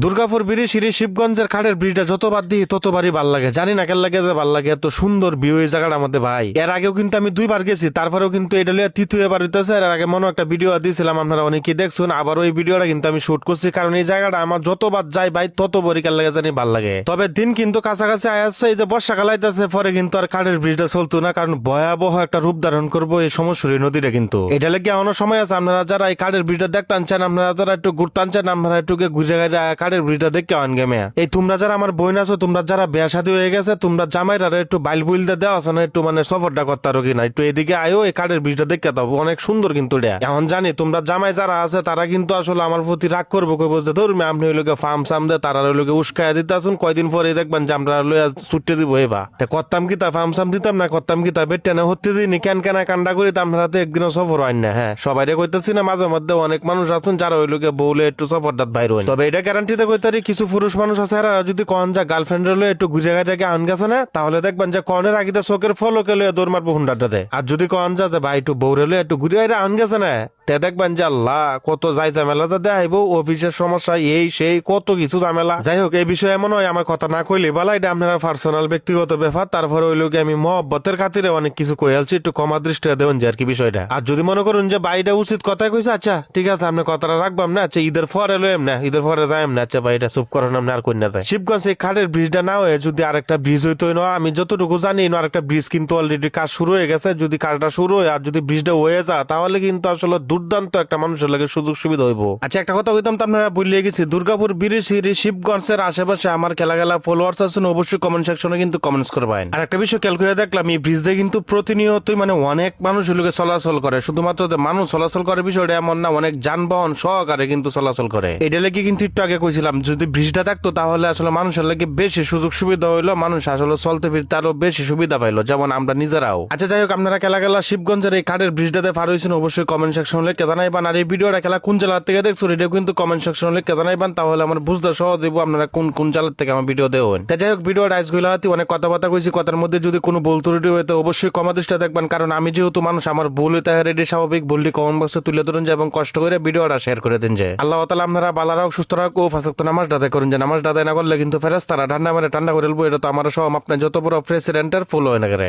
দুর্গাপুর বিরিশিরি শিবগঞ্জের খাটের ব্রিজটা যতবার দিই ততবারই ভাল লাগে, জানি না কেন লাগে যে ভাল লাগে, এত সুন্দর ভিউ এই জায়গাটার মধ্যে ভাই। এর আগেও কিন্তু আমি 2বার গেছি, তারপরেও কিন্তু এটা লিয়ে তৃতীয়বার হইতেছে। এর আগে মনে একটা ভিডিও দিয়েছিলাম, আপনারা অনেকেই দেখছেন। আবার ওই ভিডিওটা কিন্তু আমি শুট করছি, কারণ এই জায়গাটা আমার যতবার যাই ভাই ততবারই কেন লাগে জানি ভাল লাগে। তবে দিন কিন্তু কাছাকাছি আসছে, এই যে বর্ষাকাল আইতেছে, পরে কিন্তু আর খাটের ব্রিজটা চলতো না, কারণ ভয়াবহ একটা রূপ ধারণ করবো এই সমস্যরী নদীটা। কিন্তু এটা লেগে অন্য সময় আছে, আপনারা যারা এই খাটের ব্রিজটা দেখতে চান, আপনারা যারা একটু ঘুরতে চান, আপনারা একটু ঘুরে খাটের ব্রিজটা দেখে এই তোমরা যারা আমার বোন আছো, তোমরা যারা বিয়া শাদী হয়ে গেছে, তোমরা জামাইরা একটু বাইল বুইলতে দেওয়া আছে না, একটু মানে সফরটা করতে পারো কিনা, একটু এদিকে আয়ো, এই কাঠের ব্রিজটা দেখতে দাও, অনেক সুন্দর কিন্তু এটা। এখন জানি তোমরা জামাই যারা আছে তারা কিন্তু আসলে আমার প্রতি রাগ করবো, কইবো যে ধরুন আপনি ওই লোকে ফার্ম সাম দে, তারা ওই লোকে উস্কায় দিতে আসুন, কয়দিন পরে দেখবেন যে আমরা ছুটতে দিব। এবা করতাম কি তা ফার্ম সাম দিতাম না, করতাম কি তা বেটে না হতে দিইনি, কেন কেনা কান্ডা করি, আমরা তো একদিনও সফর হয় না। হ্যাঁ, সবাই কইতেছি না, মাঝে মধ্যে অনেক মানুষ আছেন যারা ওই লোকে বউলে একটু সফরটা বাইর হয়। তবে এটা গ্যারান্টিতে কইতারি কিছু পুরুষ মানুষ আছে, যদি কন যা গার্লফ্রেন্ড হলো একটু ঘুরে ঘাটে আন গেছে না, তাহলে দেখবেন যে কনের আগে চোখের ফলকে লয়ে দৌড় মারবো হুন্ডাটাতে। আর যদি কন যা যে ভাই একটু বৌরে লয়ে একটু ঘুরে আন গেছে না, তে দেখবেন যে আল্লাহ কত যাই ঝামেলা যা দেখাইবো, অফিসের সমস্যা এই সেই কত কিছু ঝামেলা। যাই হোক, এই বিষয়ে এমন হয় আমার কথা না কইলে বলা, এটা আপনার পার্সোনাল ব্যক্তিগত ব্যাপার। তারপরে ওই লোকে আমি মহব্বতের খাতিরে অনেক কিছু কইয়ালছি, একটু কমা দৃষ্টিতে দেবেন যে আর কি বিষয়টা। আর যদি মনে করুন যে ভাইটা উচিত কথা কইছে, আচ্ছা ঠিক আছে আপনি কথাটা রাখবাম না, আচ্ছা ঈদের পরে লইম না, ঈদের পরে যাইম না, আচ্ছা ভাই এটা চুপ করেন আপনি আর কই না যায়। শিবগঞ্জ এই খাটের ব্রিজটা না হয়ে যদি আরেকটা ব্রিজ হইতো না, আমি যতটুকু জানি আরেকটা ব্রিজ কিন্তু অলরেডি কাজ শুরু হয়ে গেছে। যদি কাজটা শুরু হয় আর যদি ব্রিজটা হয়ে যায়, তাহলে কিন্তু আসলে দুর্দান্ত একটা মানুষের লাগে সুযোগ সুবিধা হইব। আচ্ছা একটা কথা কইতাম তো, আপনারা বলিয়ে গেছি, দুর্গাপুর বিরিশিরি শিবগঞ্জের আশেপাশে আমার খেলা ফলোয়ার্স আছেন, অবশ্যই কমেন্ট সেকশনে কিন্তু কমেন্টস করবেন। আর একটা বিষয় খেয়াল করে দেখলাম, এই ব্রিজ দিয়ে কিন্তু প্রতিনিয়তই মানে অনেক মানুষ লোকে চলাচল করে। শুধুমাত্র মানুষ চলাচল করে বিষয়টা এমন না, অনেক যানবাহন সহকারে কিন্তু চলাচল করে। এটা লেগে কিন্তু একটু আগে কইছিলাম, যদি ব্রিজটা থাকতো তাহলে আসলে মানুষের লাগে বেশি সুযোগ সুবিধা হইলো, মানুষ আসলে চলতে ফিরতে আরো বেশি সুবিধা পাইলো, যেমন আমরা নিজেরাও। আচ্ছা যাই হোক, আপনারা খেলা শিবগঞ্জের এই খাটের ব্রিজটাতে পার হয়েছেন, অবশ্যই কমেন্ট সেকশনে লিখে জানাইবেন। আর এই ভিডিওটা খেলা কোন জেলা থেকে দেখছো এটাও কিন্তু কমেন্ট সেকশনে লিখে জানাইবেন, তাহলে আমার বুঝতে সহজ দিব আপনারা কোন কোন জেলার থেকে আমার ভিডিও দেবেন। তাই যাই হোক, ভিডিওটা আজ গইলাতে অনেক কথাবার্তা কইছি, কথার মধ্যে যদি কোনো ভুল ত্রুটি হয় তো অবশ্যই কমা দৃষ্টিতে দেখবেন, কারণ আমি যেহেতু মানুষ, আমার ভুল হইতে রেডি স্বাভাবিক, ভুলটি কমেন্ট বক্সে তুলে ধরুন যে, এবং কষ্ট করে ভিডিওটা শেয়ার করে দিন যে। আল্লাহ তাআলা আপনারা ভালো রাখ, সুস্থ রাখ ও ফাঁসক্ত নামাজ আদায় করুন যে। নামাজ আদায় না করলে কিন্তু ফেরেশতারা ঠান্ডা করে ফেলবো, এটা তো আমার সব আপনার যত বড় প্রেসিডেন্টের ফুল হয় না করে।